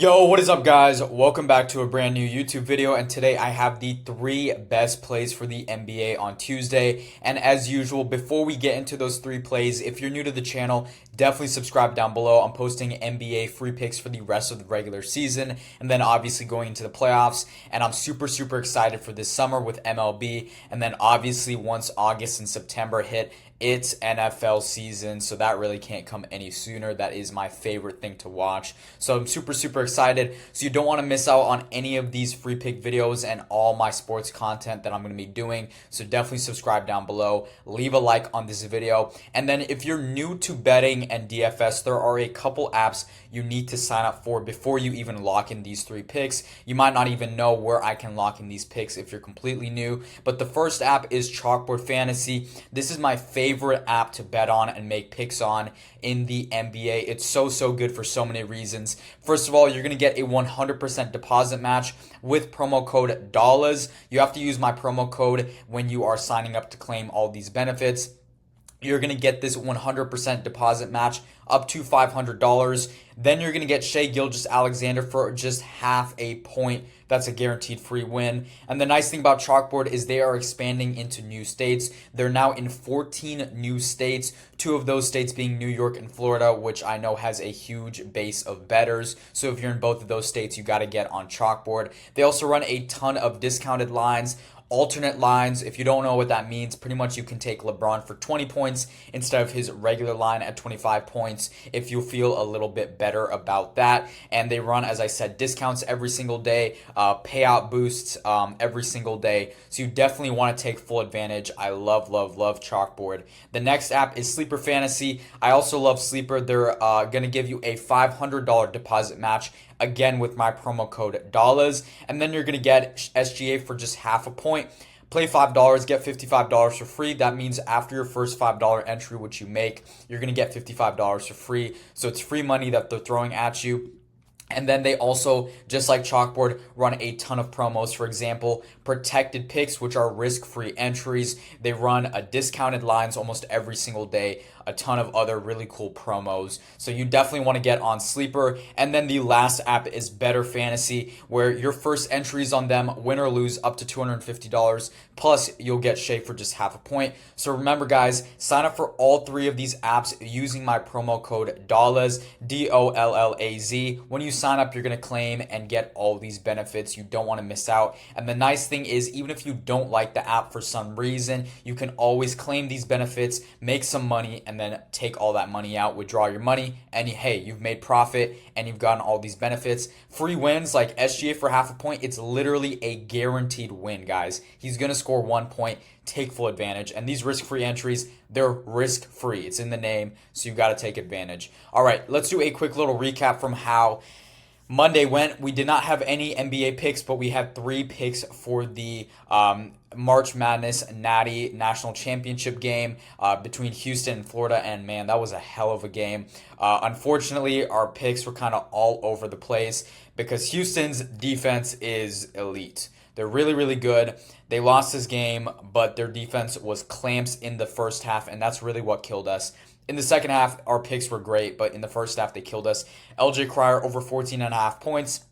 Yo, what is up guys? Welcome back to a brand new YouTube video, and today I have the 3 best plays for the NBA on Tuesday. And as usual, before we get into those 3 plays, if you're new to the channel, definitely subscribe down below. I'm posting NBA free picks for the rest of the regular season and then obviously going into the playoffs, and I'm super excited for this summer with MLB, and then obviously once August and September hit, it's NFL season, so that really can't come any sooner. That is my favorite thing to watch. So I'm super excited. So you don't want to miss out on any of these free pick videos and all my sports content that I'm going to be doing. So definitely subscribe down below. Leave a like on this video. And then if you're new to betting and DFS, there are a couple apps you need to sign up for before you even lock in these 3 picks. You might not even know where I can lock in these picks if you're completely new. But the first app is Chalkboard Fantasy. This is my favorite app to bet on and make picks on in the NBA. It's so good for so many reasons. First of all, you're going to get a 100% deposit match with promo code DOLLARS. You have to use my promo code when you are signing up to claim all these benefits. You're going to get this 100% deposit match up to $500. Then you're going to get Shai Gilgeous-Alexander for just half a point. That's a guaranteed free win. And the nice thing about Chalkboard is they are expanding into new states. They're now in 14 new states, 2 of those states being New York and Florida, which I know has a huge base of bettors. So if you're in both of those states, you got to get on Chalkboard. They also run a ton of discounted lines, alternate lines. If you don't know what that means, pretty much you can take LeBron for 20 points instead of his regular line at 25 points if you feel a little bit better about that. And they run, as I said, discounts every single day, payout boosts every single day. So you definitely want to take full advantage. I love Chalkboard. The next app is Sleeper Fantasy. I also love Sleeper. They're going to give you a $500 deposit match, again with my promo code DOLLARS, and then you're going to get SGA for just half a point. Play $5, get $55 for free. That means after your first $5 entry, which you make, you're going to get $55 for free. So it's free money that they're throwing at you. And then they also, just like Chalkboard, run a ton of promos. For example, protected picks, which are risk-free entries. They run discounted lines almost every single day. A ton of other really cool promos. So you definitely want to get on Sleeper. And then the last app is Betr Fantasy, where your first entries on them, win or lose, up to $250. Plus, you'll get Shai for just half a point. So remember, guys, sign up for all 3 of these apps using my promo code DOLLARS, DOLLAZ. When you sign up, you're going to claim and get all these benefits. You don't want to miss out. And the nice thing is, even if you don't like the app for some reason, you can always claim these benefits, make some money, and then take all that money out, withdraw your money, and hey, you've made profit and you've gotten all these benefits. Free wins like SGA for half a point, it's literally a guaranteed win, guys. He's going to score 1 point. Take full advantage. And these risk-free entries, they're risk-free. It's in the name, so you got to take advantage. All right, let's do a quick little recap from how Monday went. We did not have any NBA picks, but we had 3 picks for the March Madness Natty National Championship game between Houston and Florida, and man, that was a hell of a game. Unfortunately, our picks were kind of all over the place because Houston's defense is elite. They're really good. They lost this game, but their defense was clamps in the first half, and that's really what killed us. In the second half, our picks were great, but in the first half, they killed us. LJ Cryer over 14.5 points.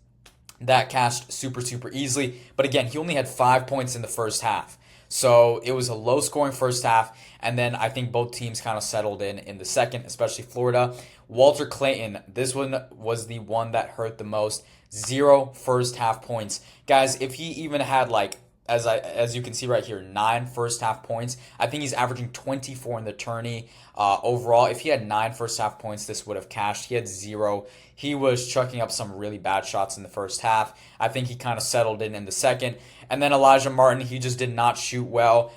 That cashed super easily. But again, he only had 5 points in the first half. So it was a low-scoring first half, and then I think both teams kind of settled in the second, especially Florida. Walter Clayton, this one was the one that hurt the most. 0 first-half points. Guys, if he even had as you can see right here, 9 first-half points. I think he's averaging 24 in the tourney overall. If he had 9 first-half points, this would have cashed. He had 0. He was chucking up some really bad shots in the first half. I think he kind of settled in the second. And then Elijah Martin, he just did not shoot well.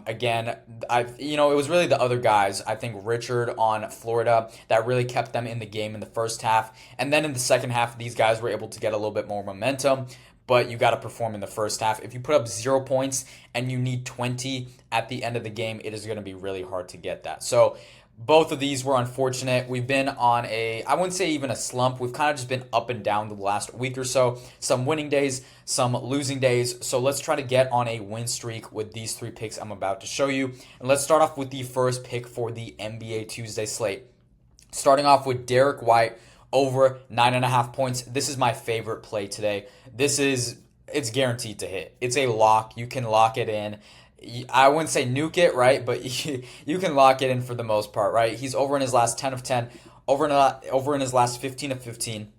Again, it was really the other guys. I think Richard on Florida that really kept them in the game in the first half. And then in the second half, these guys were able to get a little bit more momentum. But you got to perform in the first half. If you put up 0 points and you need 20 at the end of the game, it is going to be really hard to get that. So both of these were unfortunate. We've been on I wouldn't say even a slump. We've kind of just been up and down the last week or so. Some winning days, some losing days. So let's try to get on a win streak with these 3 picks I'm about to show you. And let's start off with the first pick for the NBA Tuesday slate. Starting off with Derek White over 9.5 points. This is my favorite play today. It's guaranteed to hit. It's a lock. You can lock it in. I wouldn't say nuke it, right? But you can lock it in for the most part, right? He's over in his last 10 of 10, over in his last 15 of 15.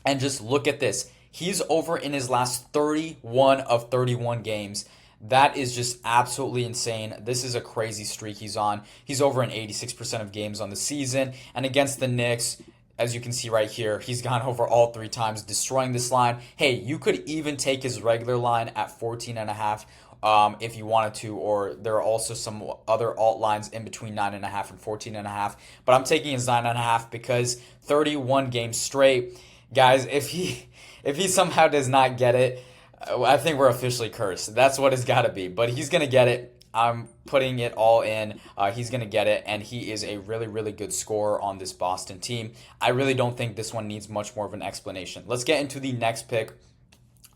And just look at this. He's over in his last 31 of 31 games. That is just absolutely insane. This is a crazy streak he's on. He's over in 86% of games on the season. And against the Knicks, as you can see right here, he's gone over all 3 times, destroying this line. Hey, you could even take his regular line at 14.5 if you wanted to, or there are also some other alt lines in between 9.5 and 14.5. But I'm taking his 9.5 because 31 games straight. Guys, if he somehow does not get it, I think we're officially cursed. That's what it's got to be. But he's going to get it. I'm putting it all in. He's going to get it, and he is a really, really good scorer on this Boston team. I really don't think this one needs much more of an explanation. Let's get into the next pick.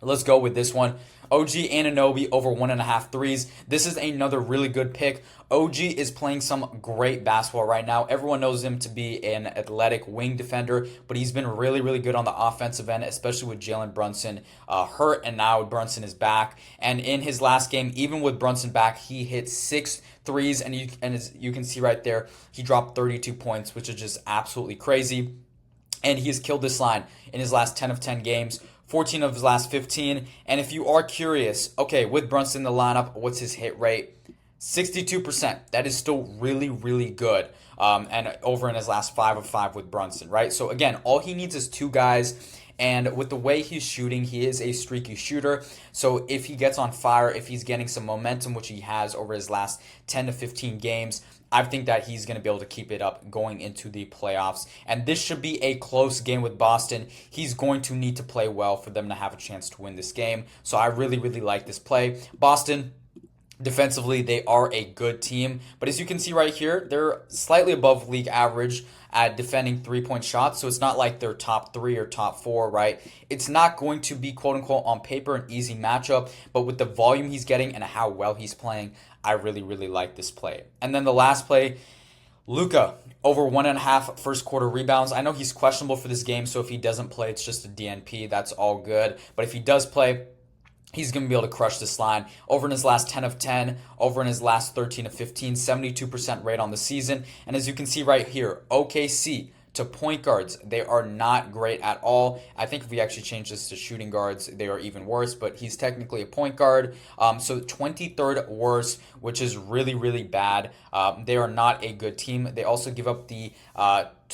Let's go with this one. OG Anunoby over 1.5 threes. This is another really good pick. OG is playing some great basketball right now. Everyone knows him to be an athletic wing defender, but he's been really, really good on the offensive end, especially with Jalen Brunson hurt, and now Brunson is back. And in his last game, even with Brunson back, he hit 6 threes, and as you can see right there, he dropped 32 points, which is just absolutely crazy. And he has killed this line in his last 10 of 10 games. 14 of his last 15. And if you are curious, okay, with Brunson in the lineup, what's his hit rate? 62%. That is still really, really good. And over in his last 5 of 5 with Brunson, right? So again, all he needs is 2 guys. And with the way he's shooting, he is a streaky shooter. So if he gets on fire, if he's getting some momentum, which he has over his last 10 to 15 games, I think that he's going to be able to keep it up going into the playoffs. And this should be a close game with Boston. He's going to need to play well for them to have a chance to win this game. So I really, really like this play. Boston, defensively, they are a good team. But as you can see right here, they're slightly above league average at defending 3-point shots. So it's not like they're top 3 or top 4, right? It's not going to be, quote unquote, on paper an easy matchup. But with the volume he's getting and how well he's playing, I really, really like this play. And then the last play, Luka, over 1.5 first quarter rebounds. I know he's questionable for this game, so if he doesn't play, it's just a DNP. That's all good. But if he does play, he's going to be able to crush this line. Over in his last 10 of 10, over in his last 13 of 15, 72% rate on the season. And as you can see right here, OKC to point guards, they are not great at all. I think if we actually change this to shooting guards, they are even worse, but he's technically a point guard. So 23rd worst, which is really, really bad. They are not a good team. They also give up the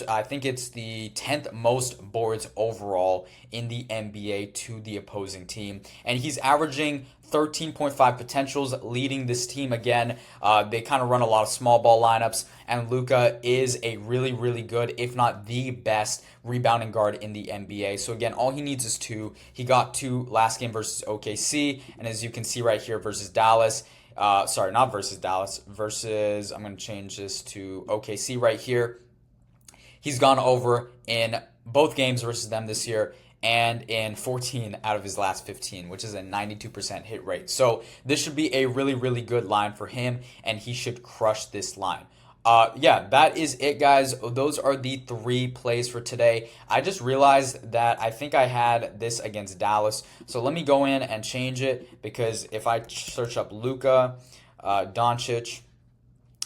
I think it's the 10th most boards overall in the NBA to the opposing team. And he's averaging 13.5 potentials, leading this team again. They kind of run a lot of small ball lineups, and Luka is a really, really good, if not the best, rebounding guard in the NBA. So again, all he needs is 2. He got 2 last game versus OKC, and as you can see right here versus Dallas, sorry, not versus Dallas, versus, I'm going to change this to OKC right here. He's gone over in both games versus them this year and in 14 out of his last 15, which is a 92% hit rate. So this should be a really, really good line for him, and he should crush this line. Yeah, that is it, guys. Those are the 3 plays for today. I just realized that I think I had this against Dallas. So let me go in and change it, because if I search up Luka, Doncic,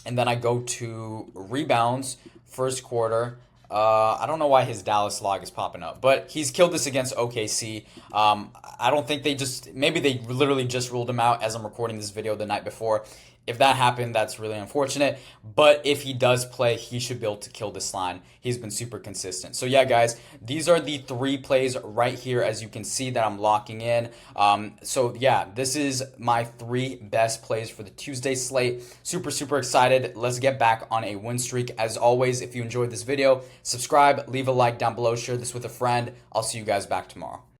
and then I go to rebounds, first quarter, I don't know why his Dallas log is popping up, but he's killed this against OKC. I don't think maybe they literally just ruled him out as I'm recording this video the night before. If that happened, that's really unfortunate. But if he does play, he should be able to kill this line. He's been super consistent. So yeah, guys, these are the 3 plays right here, as you can see that I'm locking in. So yeah, this is my 3 best plays for the Tuesday slate. Super, super excited. Let's get back on a win streak. As always, if you enjoyed this video, subscribe, leave a like down below, share this with a friend. I'll see you guys back tomorrow.